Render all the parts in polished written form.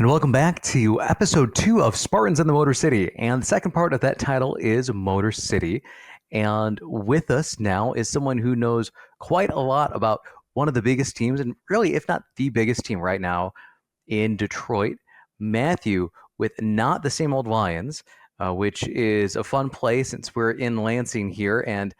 And welcome back to episode 2 of Spartans in the Motor City. And the second part of that title is Motor City. And with us now is someone who knows quite a lot about one of the biggest teams, and really, if not the biggest team right now in Detroit, Matthew, with Not the Same Old Lions, which is a fun play since we're in Lansing here. And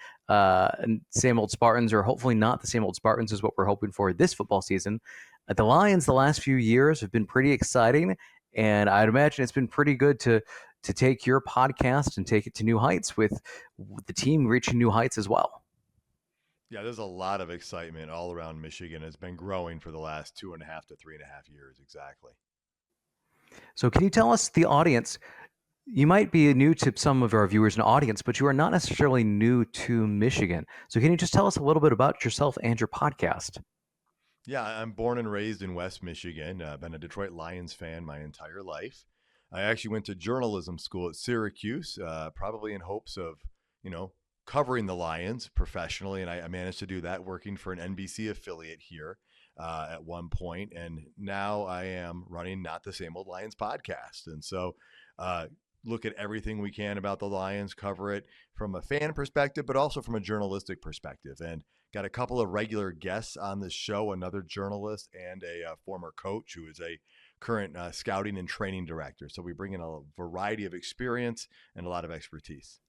same old Spartans, or hopefully not the same old Spartans, is what we're hoping for this football season. The Lions, the last few years have been pretty exciting, and I'd imagine it's been pretty good to take your podcast and take it to new heights with the team reaching new heights as well. Yeah, there's a lot of excitement all around Michigan. It's been growing for the last 2.5 to 3.5 years, exactly. So, can you tell us, the audience? You might be new to some of our viewers and audience, but you are not necessarily new to Michigan. So, can you just tell us a little bit about yourself and your podcast? Yeah, I'm born and raised in West Michigan. I've been a Detroit Lions fan my entire life. I actually went to journalism school at Syracuse, probably in hopes of, covering the Lions professionally. And I managed to do that working for an NBC affiliate here at one point. And now I am running Not the Same Old Lions podcast. And so, look at everything we can about the Lions, cover it from a fan perspective, but also from a journalistic perspective. And got a couple of regular guests on this show, another journalist and a former coach who is a current scouting and training director. So we bring in a variety of experience and a lot of expertise.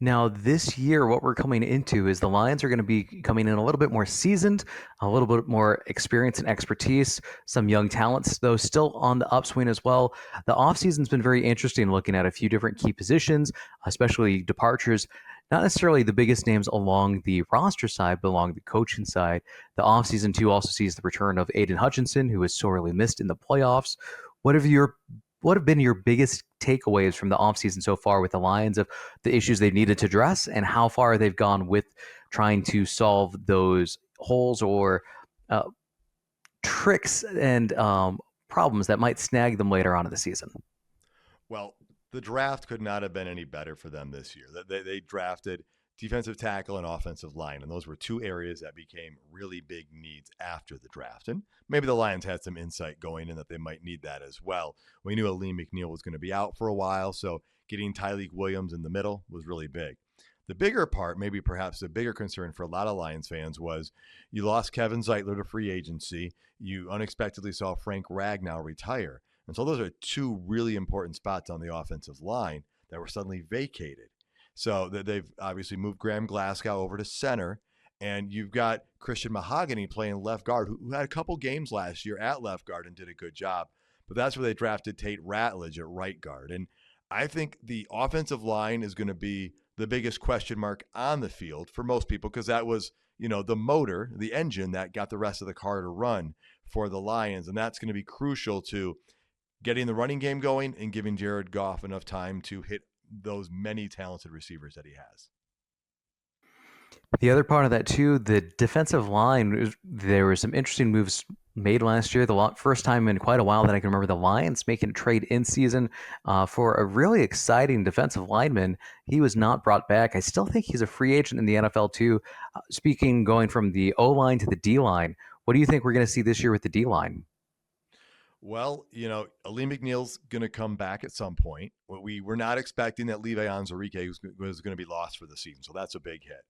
Now, this year, what we're coming into is the Lions are going to be coming in a little bit more seasoned, a little bit more experience and expertise, some young talents, though still on the upswing as well. The offseason's been very interesting, looking at a few different key positions, especially departures. Not necessarily the biggest names along the roster side, but along the coaching side. The offseason, too, also sees the return of Aiden Hutchinson, who was sorely missed in the playoffs. What have your what have been your biggest takeaways from the offseason so far with the Lions, of the issues they needed to address and how far they've gone with trying to solve those holes or uh, tricks and problems that might snag them later on in the season? Well, the draft could not have been any better for them this year. They drafted defensive tackle and offensive line, and those were two areas that became really big needs after the draft. And maybe the Lions had some insight going in that they might need that as well. We knew Aleem McNeil was going to be out for a while, so getting Tyleik Williams in the middle was really big. The bigger part, maybe perhaps the bigger concern for a lot of Lions fans, was you lost Kevin Zeitler to free agency. You unexpectedly saw Frank Ragnow retire. And so those are two really important spots on the offensive line that were suddenly vacated. So they've obviously moved Graham Glasgow over to center, and you've got Christian Mahogany playing left guard, who had a couple games last year at left guard and did a good job. But that's where they drafted Tate Ratledge at right guard. And I think the offensive line is going to be the biggest question mark on the field for most people, because that was, the motor, the engine that got the rest of the car to run for the Lions. And that's going to be crucial to getting the running game going and giving Jared Goff enough time to hit those many talented receivers that he has. The other part of that too, the defensive line, there were some interesting moves made last year. The first time in quite a while that I can remember the Lions making a trade in season for a really exciting defensive lineman. He was not brought back. I still think he's a free agent in the NFL too. Speaking, going from the O-line to the D-line, what do you think we're going to see this year with the D-line? Well, Aleem McNeil's going to come back at some point. We were not expecting that Levi Onwuzurike was going to be lost for the season, so that's a big hit.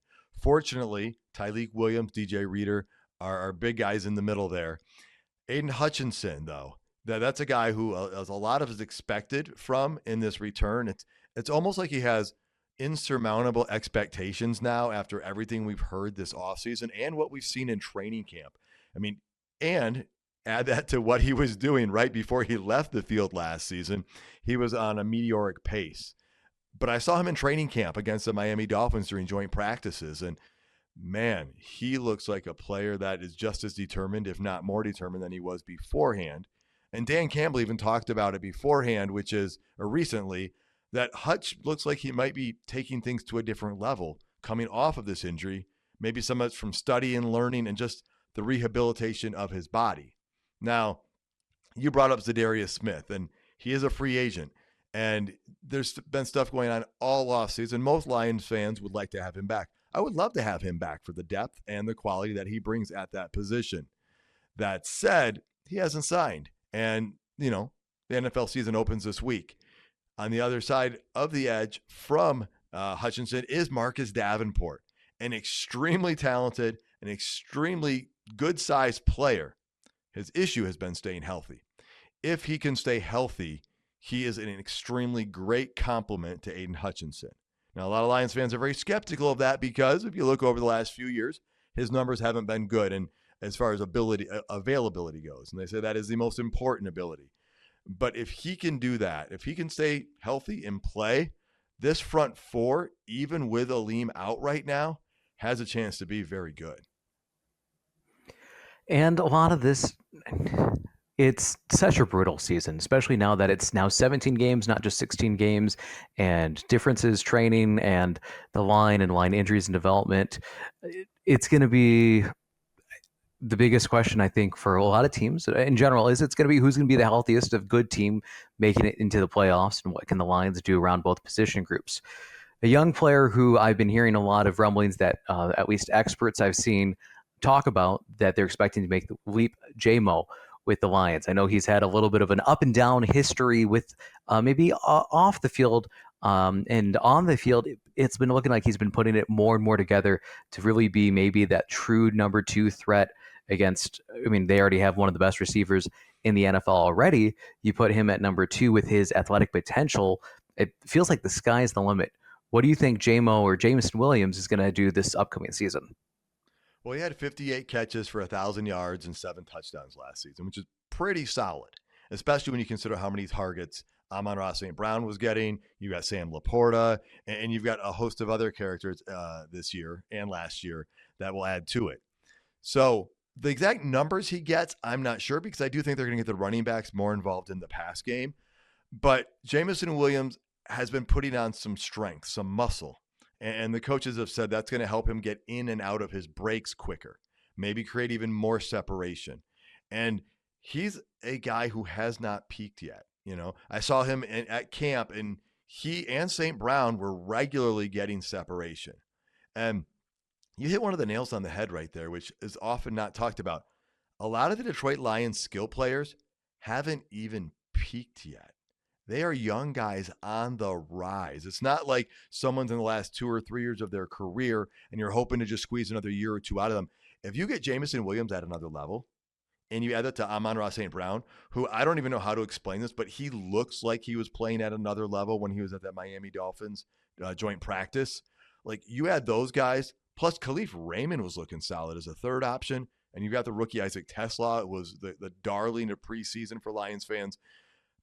Fortunately, Tyleik Williams, DJ Reader are big guys in the middle there. Aiden Hutchinson, though, that's a guy who a lot of is expected from in this return. It's almost like he has insurmountable expectations now after everything we've heard this offseason and what we've seen in training camp. I mean, and add that to what he was doing right before he left the field last season. He was on a meteoric pace. But I saw him in training camp against the Miami Dolphins during joint practices. And man, he looks like a player that is just as determined, if not more determined, than he was beforehand. And Dan Campbell even talked about it beforehand, or recently, that Hutch looks like he might be taking things to a different level coming off of this injury, maybe so much from study and learning and just the rehabilitation of his body. Now, you brought up Zadarius Smith, and he is a free agent. And there's been stuff going on all offseason. Most Lions fans would like to have him back. I would love to have him back for the depth and the quality that he brings at that position. That said, he hasn't signed. And, the NFL season opens this week. On the other side of the edge from Hutchinson is Marcus Davenport, an extremely talented, an extremely good sized player. His issue has been staying healthy. If he can stay healthy, he is an extremely great complement to Aiden Hutchinson. Now, a lot of Lions fans are very skeptical of that because if you look over the last few years, his numbers haven't been good, and as far as availability goes, and they say that is the most important ability. But if he can do that, if he can stay healthy and play, this front four, even with Aleem out right now, has a chance to be very good. And a lot of this, it's such a brutal season, especially now that it's now 17 games, not just 16 games, and differences, training, and the line and line injuries and development. It's going to be the biggest question, I think, for a lot of teams in general is it's going to be who's going to be the healthiest of good team making it into the playoffs and what can the Lions do around both position groups. A young player who I've been hearing a lot of rumblings that at least experts I've seen talk about that they're expecting to make the leap, JMO, with the Lions. I know he's had a little bit of an up and down history with maybe off the field and on the field. It's been looking like he's been putting it more and more together to really be maybe that true number two threat against, I mean, they already have one of the best receivers in the NFL already. You put him at number two with his athletic potential. It feels like the sky's the limit. What do you think JMO or Jameson Williams is going to do this upcoming season? Well, he had 58 catches for 1,000 yards and 7 touchdowns last season, which is pretty solid, especially when you consider how many targets Amon-Ra St. Brown was getting. You got Sam Laporta, and you've got a host of other characters this year and last year that will add to it. So the exact numbers he gets, I'm not sure, because I do think they're going to get the running backs more involved in the pass game. But Jameson Williams has been putting on some strength, some muscle. And the coaches have said that's going to help him get in and out of his breaks quicker, maybe create even more separation. And he's a guy who has not peaked yet. I saw him at camp, and he and St. Brown were regularly getting separation. And you hit one of the nails on the head right there, which is often not talked about. A lot of the Detroit Lions skill players haven't even peaked yet. They are young guys on the rise. It's not like someone's in the last 2 or 3 years of their career and you're hoping to just squeeze another year or two out of them. If you get Jameson Williams at another level and you add that to Amon-Ra St. Brown, who I don't even know how to explain this, but he looks like he was playing at another level when he was at that Miami Dolphins joint practice. Like, you add those guys, plus Khalif Raymond was looking solid as a third option, and you've got the rookie Isaac Tesla. It was the darling of preseason for Lions fans.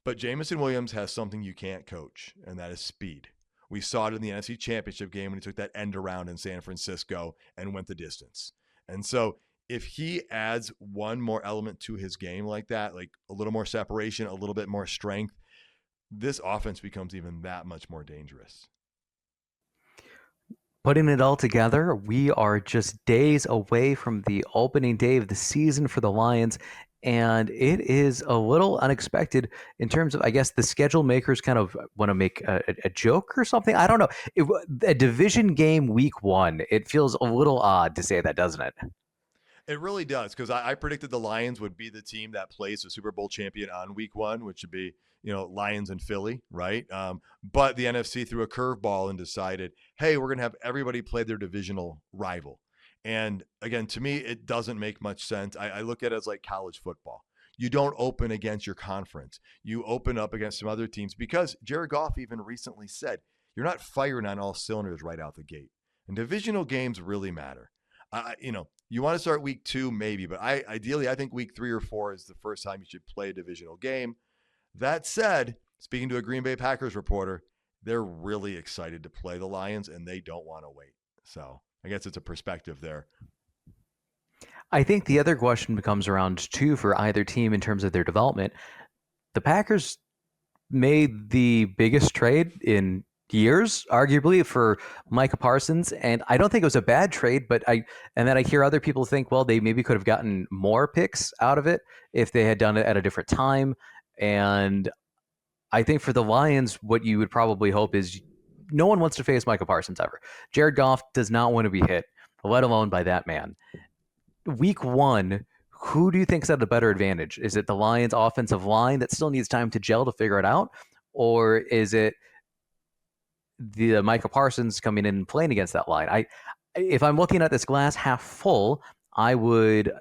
But Jameson Williams has something you can't coach, and that is speed. We saw it in the NFC Championship game when he took that end around in San Francisco and went the distance. And so if he adds one more element to his game like that, like a little more separation, a little bit more strength, this offense becomes even that much more dangerous. Putting it all together, we are just days away from the opening day of the season for the Lions, and it is a little unexpected in terms of, I guess, the schedule makers kind of want to make a joke or something. I don't know. A division game week one, it feels a little odd to say that, doesn't it? It really does, because I predicted the Lions would be the team that plays the Super Bowl champion on week one, which would be, Lions and Philly, right? But the NFC threw a curveball and decided, hey, we're going to have everybody play their divisional rival. And again, to me, it doesn't make much sense. I look at it as like college football. You don't open against your conference. You open up against some other teams, because Jared Goff even recently said, you're not firing on all cylinders right out the gate. And divisional games really matter. You want to start week 2, maybe, but ideally, I think week 3 or 4 is the first time you should play a divisional game. That said, speaking to a Green Bay Packers reporter, they're really excited to play the Lions, and they don't want to wait. So I guess it's a perspective there. I think the other question becomes around too for either team in terms of their development. The Packers made the biggest trade in years, arguably, for Micah Parsons, and I don't think it was a bad trade. But then I hear other people think, well, they maybe could have gotten more picks out of it if they had done it at a different time. And I think for the Lions, what you would probably hope is no one wants to face Micah Parsons ever. Jared Goff does not want to be hit, let alone by that man. Week one, Who do you think's at a better advantage? Is it the Lions' offensive line that still needs time to gel to figure it out, or is it the Micah Parsons coming in and playing against that line? If I'm looking at this glass half full, I would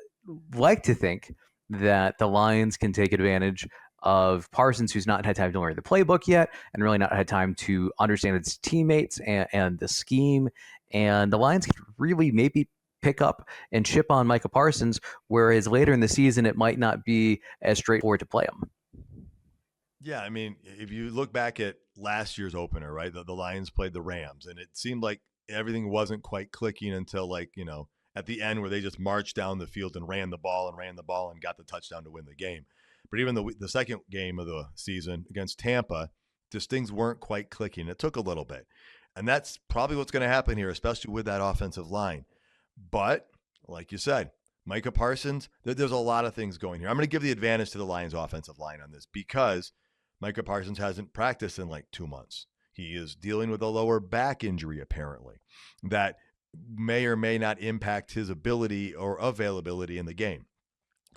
like to think that the Lions can take advantage of Parsons, who's not had time to learn the playbook yet, and really not had time to understand his teammates and the scheme. And the Lions could really maybe pick up and chip on Micah Parsons, whereas later in the season it might not be as straightforward to play him. Yeah, I mean, if you look back at last year's opener, right, the Lions played the Rams, and it seemed like everything wasn't quite clicking until, like, at the end where they just marched down the field and ran the ball and got the touchdown to win the game. But even the second game of the season against Tampa, just things weren't quite clicking. It took a little bit. And that's probably what's going to happen here, especially with that offensive line. But like you said, Micah Parsons, there's a lot of things going here. I'm going to give the advantage to the Lions offensive line on this because Micah Parsons hasn't practiced in like 2 months. He is dealing with a lower back injury, apparently, that may or may not impact his ability or availability in the game.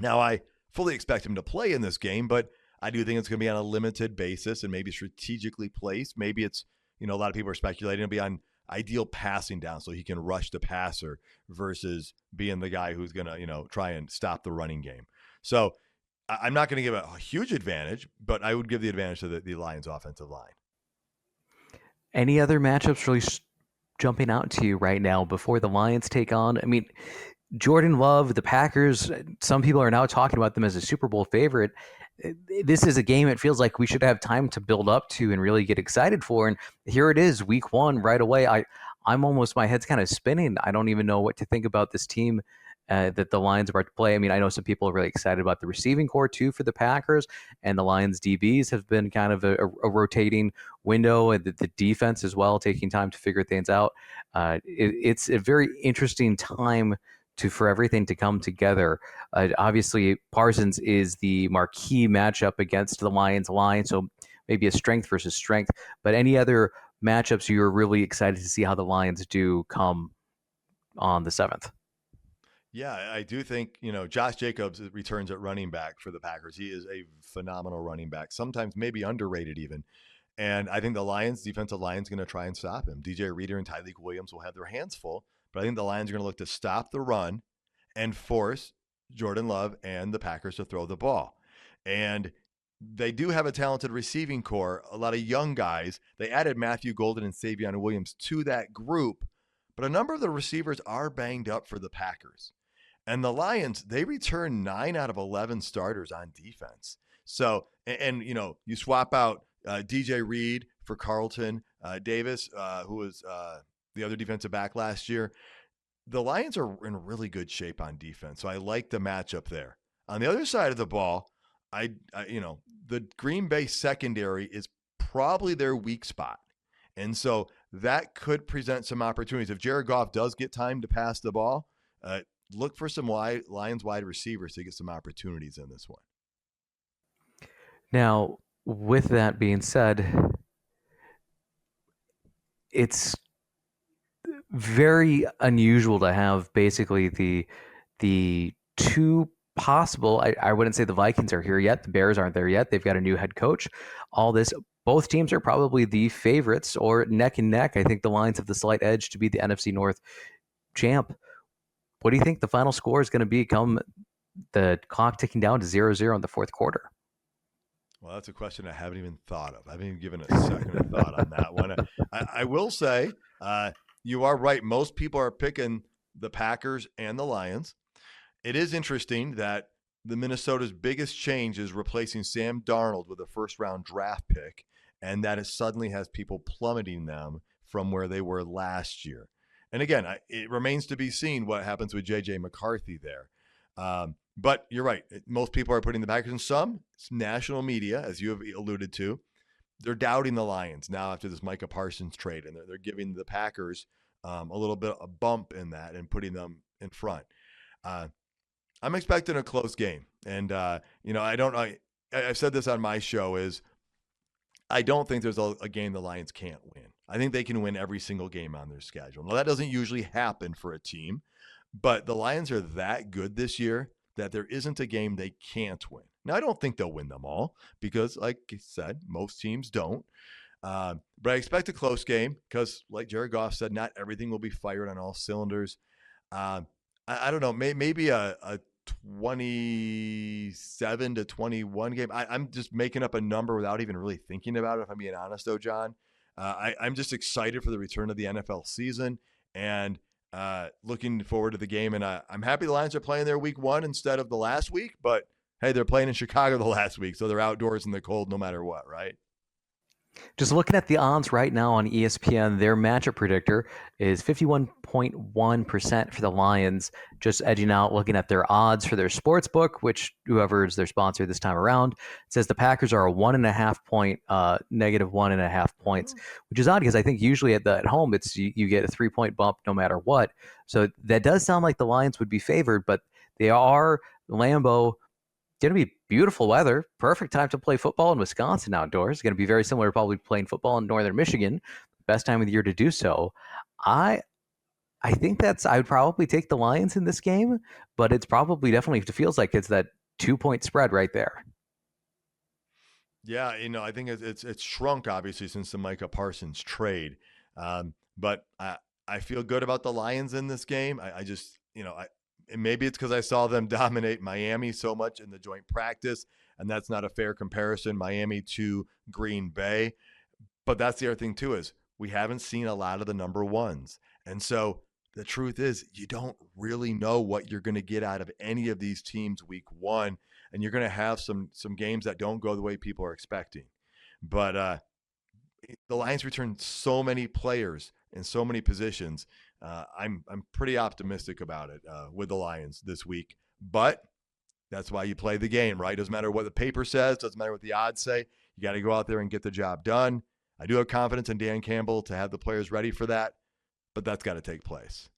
Now, I fully expect him to play in this game, but I do think it's going to be on a limited basis and maybe strategically placed. Maybe it's, a lot of people are speculating it'll be on ideal passing down so he can rush the passer versus being the guy who's going to, try and stop the running game. So I'm not going to give a huge advantage, but I would give the advantage to the Lions offensive line. Any other matchups really jumping out to you right now before the Lions take on? I mean, Jordan Love, the Packers, some people are now talking about them as a Super Bowl favorite. This is a game it feels like we should have time to build up to and really get excited for. And here it is, week one, right away. I'm almost, my head's kind of spinning. I don't even know what to think about this team that the Lions are about to play. I mean, I know some people are really excited about the receiving core too for the Packers, and the Lions DBs have been kind of a rotating window, and the defense as well, taking time to figure things out. It's a very interesting time for everything to come together. Obviously, Parsons is the marquee matchup against the Lions line, so maybe a strength versus strength. But any other matchups you're really excited to see how the Lions do come on the 7th? Yeah, I do think, Josh Jacobs returns at running back for the Packers. He is a phenomenal running back, sometimes maybe underrated even. And I think the Lions, defensive line's going to try and stop him. DJ Reader and Tyleik Williams will have their hands full, but I think the Lions are going to look to stop the run and force Jordan Love and the Packers to throw the ball. And they do have a talented receiving core, a lot of young guys. They added Matthew Golden and Savion Williams to that group, but a number of the receivers are banged up for the Packers. And the Lions, they return 9 out of 11 starters on defense. So, and you swap out DJ Reed for Carlton Davis, who was the other defensive back last year. The Lions are in really good shape on defense. So I like the matchup there. On the other side of the ball, the Green Bay secondary is probably their weak spot. And so that could present some opportunities. If Jared Goff does get time to pass the ball, look for some Lions wide receivers to get some opportunities in this one. Now, with that being said, it's very unusual to have basically the two possible. I wouldn't say the Vikings are here yet. The Bears aren't there yet. They've got a new head coach. All this, both teams are probably the favorites or neck and neck. I think the Lions have the slight edge to be the NFC North champ. What do you think the final score is going to be come the clock ticking down to 0-0 in the fourth quarter? Well, that's a question I haven't even thought of. I haven't even given a second of thought on that one. I will say you are right. Most people are picking the Packers and the Lions. It is interesting that the Minnesota's biggest change is replacing Sam Darnold with a first-round draft pick, and that it suddenly has people plummeting them from where they were last year. And again, it remains to be seen what happens with J.J. McCarthy there. But you're right. Most people are putting the Packers in some national media, as you have alluded to. They're doubting the Lions now after this Micah Parsons trade, and they're giving the Packers a little bit of a bump in that and putting them in front. I'm expecting a close game. And, I don't know. I've said this on my show is I don't think there's a game the Lions can't win. I think they can win every single game on their schedule. Now, that doesn't usually happen for a team, but the Lions are that good this year that there isn't a game they can't win. Now, I don't think they'll win them all because, like I said, most teams don't. But I expect a close game because, like Jared Goff said, not everything will be fired on all cylinders. Um, I don't know, maybe a 27-21 game. I'm just making up a number without even really thinking about it, if I'm being honest, though, John. I'm just excited for the return of the NFL season and looking forward to the game. And I'm happy the Lions are playing their week 1 instead of the last week. But hey, they're playing in Chicago the last week, so they're outdoors in the cold no matter what, right? Just looking at the odds right now on ESPN, their matchup predictor is 51.1% for the Lions, just edging out looking at their odds for their sports book, which whoever is their sponsor this time around, says the Packers are a 1.5 point, negative 1.5 points, which is odd because I think usually at home it's you get a 3 point bump no matter what. So that does sound like the Lions would be favored, but they are Lambeau. Going to be beautiful weather. Perfect time to play football in Wisconsin outdoors. It's going to be very similar to probably playing football in northern Michigan. Best time of the year to do so. I I think I would probably take the Lions in this game, but it's probably definitely it feels like it's that 2 point spread right there. Yeah, I think it's shrunk obviously since the Micah Parsons trade, but I feel good about the Lions in this game. I just and maybe it's because I saw them dominate Miami so much in the joint practice, and that's not a fair comparison, Miami to Green Bay. But that's the other thing too is we haven't seen a lot of the number ones, and so the truth is you don't really know what you're going to get out of any of these teams week 1, and you're going to have some games that don't go the way people are expecting. But the Lions return so many players in so many positions. I'm pretty optimistic about it with the Lions this week. But that's why you play the game, right? Doesn't matter what the paper says, doesn't matter what the odds say. You got to go out there and get the job done. I do have confidence in Dan Campbell to have the players ready for that, but that's got to take place.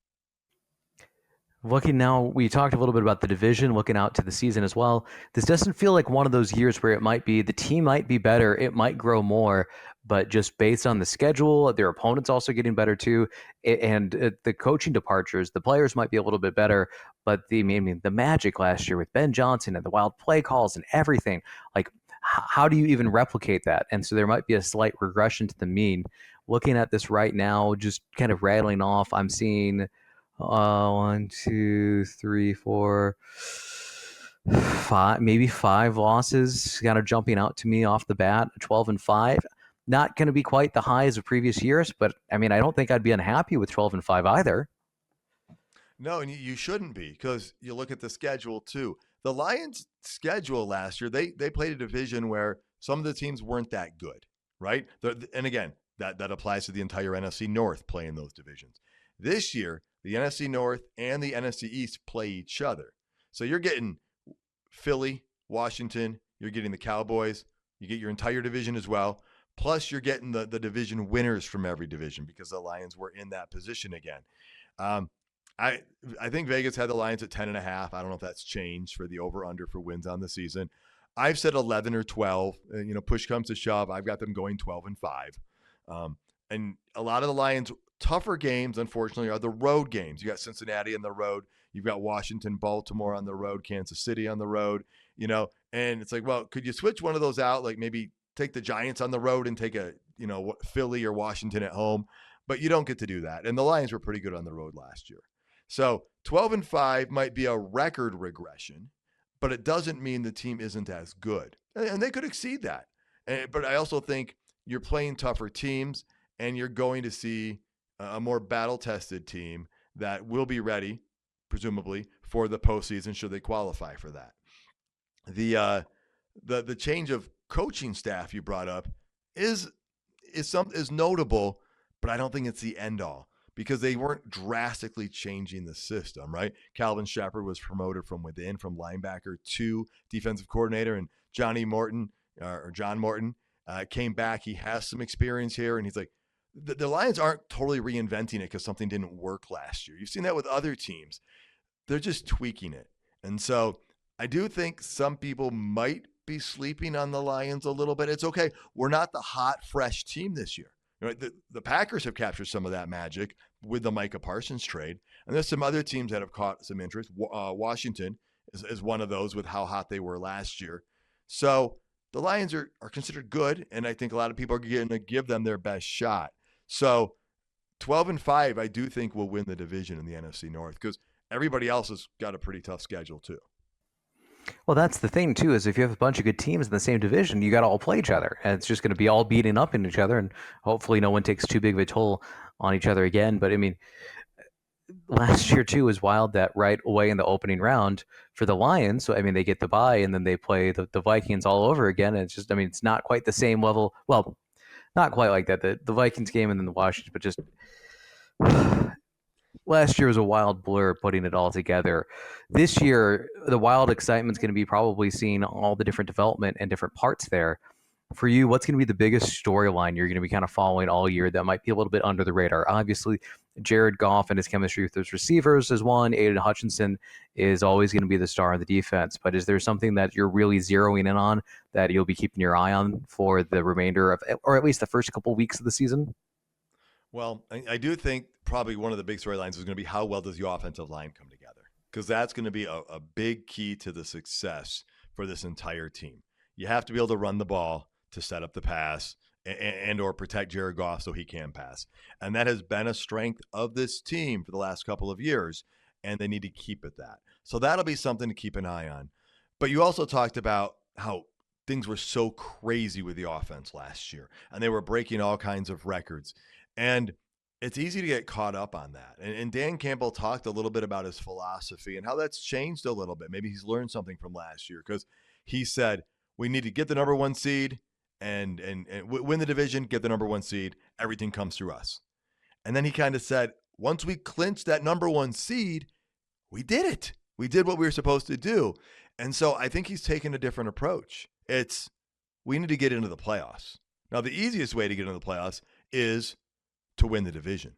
Looking now, we talked a little bit about the division, looking out to the season as well. This doesn't feel like one of those years where it might be the team might be better, it might grow more, but just based on the schedule, their opponents also getting better too, and the coaching departures, the players might be a little bit better. But the magic last year with Ben Johnson and the wild play calls and everything, like how do you even replicate that? And so there might be a slight regression to the mean. Looking at this right now, just kind of rattling off, I'm seeing 5, maybe 5 losses kind of jumping out to me off the bat. 12-5, not going to be quite the highs of previous years, but I mean, I don't think I'd be unhappy with 12-5 either. No, and you shouldn't be because you look at the schedule too. The Lions' schedule last year, they played a division where some of the teams weren't that good, right? And again, that applies to the entire NFC North playing those divisions. This year, the NFC North and the NFC East play each other. So you're getting Philly, Washington, you're getting the Cowboys, you get your entire division as well. Plus, you're getting the division winners from every division because the Lions were in that position again. Um, I I think Vegas had the Lions at 10.5. I don't know if that's changed for the over under for wins on the season. I've said 11 or 12. Push comes to shove, I've got them going 12-5. And a lot of the Lions' tougher games, unfortunately, are the road games. You got Cincinnati on the road. You've got Washington, Baltimore on the road, Kansas City on the road. And it's like, well, could you switch one of those out? Like maybe take the Giants on the road and take Philly or Washington at home. But you don't get to do that. And the Lions were pretty good on the road last year. So 12-5 might be a record regression, but it doesn't mean the team isn't as good. And they could exceed that. But I also think you're playing tougher teams and you're going to see a more battle-tested team that will be ready, presumably, for the postseason should they qualify for that. The change of coaching staff you brought up is notable, but I don't think it's the end all because they weren't drastically changing the system, right? Calvin Shepard was promoted from within, from linebacker to defensive coordinator, and John Morton came back. He has some experience here, and he's like, the Lions aren't totally reinventing it because something didn't work last year. You've seen that with other teams. They're just tweaking it. And so I do think some people might be sleeping on the Lions a little bit. It's okay. We're not the hot, fresh team this year. The Packers have captured some of that magic with the Micah Parsons trade. And there's some other teams that have caught some interest. Washington is one of those with how hot they were last year. So the Lions are considered good, and I think a lot of people are going to give them their best shot. So 12-5, I do think will win the division in the NFC North because everybody else has got a pretty tough schedule too. Well, that's the thing too. Is if you have a bunch of good teams in the same division, you got to all play each other, and it's just going to be all beating up in each other, and hopefully no one takes too big of a toll on each other again. But I mean, last year too was wild that right away in the opening round for the Lions. So I mean, they get the bye and then they play the Vikings all over again. And it's just, I mean, it's not quite the same level. Well, not quite like that. The Vikings game and then the Washington, but just last year was a wild blur putting it all together. This year, the wild excitement is going to be probably seeing all the different development and different parts there. For you, what's going to be the biggest storyline you're going to be kind of following all year that might be a little bit under the radar? Obviously, Jared Goff and his chemistry with his receivers is one. Aiden Hutchinson is always going to be the star of the defense. But is there something that you're really zeroing in on that you'll be keeping your eye on for the remainder of, or at least the first couple weeks of the season? Well, I do think probably one of the big storylines is going to be how well does the offensive line come together, because that's going to be a big key to the success for this entire team. You have to be able to run the ball to set up the pass and or protect Jared Goff so he can pass. And that has been a strength of this team for the last couple of years, and they need to keep it that. So that'll be something to keep an eye on. But you also talked about how things were so crazy with the offense last year, and they were breaking all kinds of records. And it's easy to get caught up on that. And Dan Campbell talked a little bit about his philosophy and how that's changed a little bit. Maybe he's learned something from last year because he said, we need to get the number one seed and win the division, get the number one seed. Everything comes through us. And then he kind of said, once we clinched that number one seed, we did it. We did what we were supposed to do. And so I think he's taken a different approach. It's, we need to get into the playoffs. Now, the easiest way to get into the playoffs is to win the division.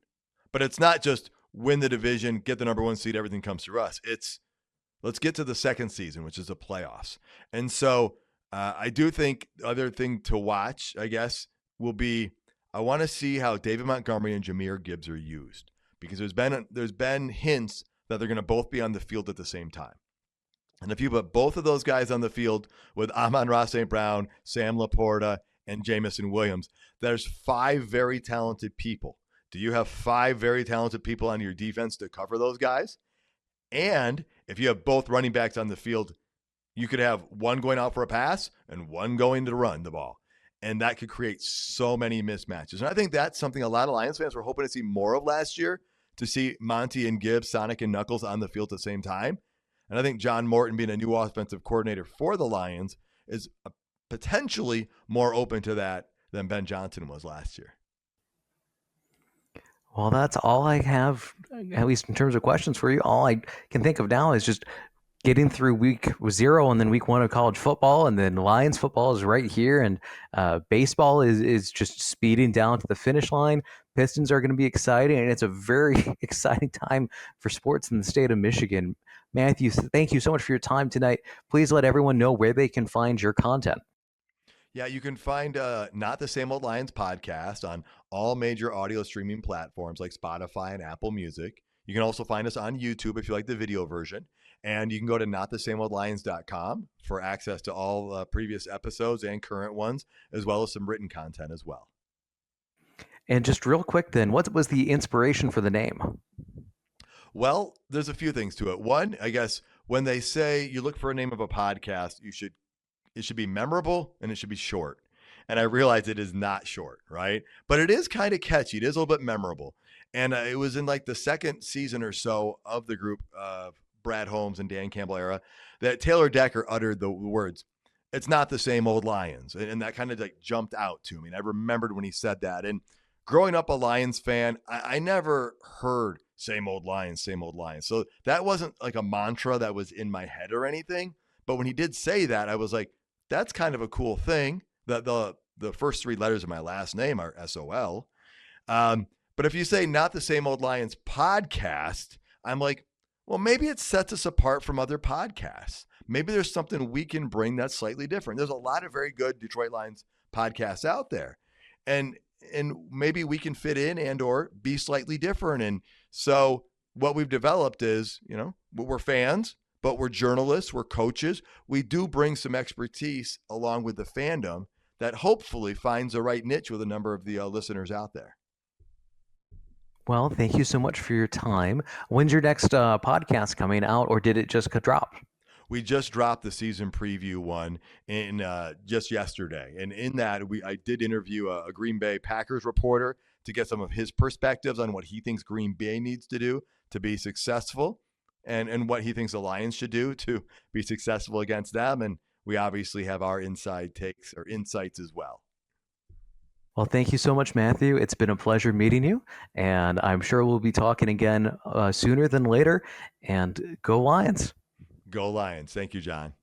But it's not just win the division, get the number one seed, everything comes through us. It's let's get to the second season, which is the playoffs. And so I do think the other thing to watch, I guess, will be I want to see how David Montgomery and Jahmyr Gibbs are used, because there's been hints that they're going to both be on the field at the same time. And if you put both of those guys on the field with Amon-Ra St. Brown, Sam Laporta, and Jamison Williams, there's 5 very talented people. Do you have 5 very talented people on your defense to cover those guys? And if you have both running backs on the field, you could have one going out for a pass and one going to run the ball. And that could create so many mismatches. And I think that's something a lot of Lions fans were hoping to see more of last year, to see Monty and Gibbs, Sonic and Knuckles on the field at the same time. And I think John Morton, being a new offensive coordinator for the Lions, is potentially more open to that than Ben Johnson was last year. Well, that's all I have, at least in terms of questions for you. All I can think of now is just getting through week 0 and then week 1 of college football, and then Lions football is right here, and baseball is just speeding down to the finish line. Pistons are going to be exciting, and it's a very exciting time for sports in the state of Michigan. Matthew, thank you so much for your time tonight. Please let everyone know where they can find your content. Yeah, you can find Not the Same Old Lions podcast on all major audio streaming platforms like Spotify and Apple Music. You can also find us on YouTube if you like the video version. And you can go to notthesameoldlions.com for access to all previous episodes and current ones, as well as some written content as well. And just real quick then, what was the inspiration for the name? Well, there's a few things to it. One, I guess when they say you look for a name of a podcast, it should be memorable and it should be short. And I realize it is not short, right? But it is kind of catchy. It is a little bit memorable. And it was in like the second season or so of the group of Brad Holmes and Dan Campbell era that Taylor Decker uttered the words, "It's not the same old Lions." And that kind of like jumped out to me. And I remembered when he said that. And growing up a Lions fan, I never heard same old Lions, same old Lions. So that wasn't like a mantra that was in my head or anything. But when he did say that, I was like, that's kind of a cool thing. That the first 3 letters of my last name are SOL. But if you say Not the Same Old Lions podcast, I'm like, well, maybe it sets us apart from other podcasts. Maybe there's something we can bring that's slightly different. There's a lot of very good Detroit Lions podcasts out there. And maybe we can fit in and or be slightly different. And so what we've developed is, we're fans, but we're journalists, we're coaches. We do bring some expertise along with the fandom that hopefully finds the right niche with a number of the listeners out there. Well, thank you so much for your time. When's your next podcast coming out, or did it just drop? We just dropped the season preview one in just yesterday, and in that I did interview a Green Bay Packers reporter to get some of his perspectives on what he thinks Green Bay needs to do to be successful, and what he thinks the Lions should do to be successful against them. And we obviously have our inside takes or insights as well. Well, thank you so much, Matthew. It's been a pleasure meeting you, and I'm sure we'll be talking again sooner than later. And go Lions! Go Lions! Thank you, John.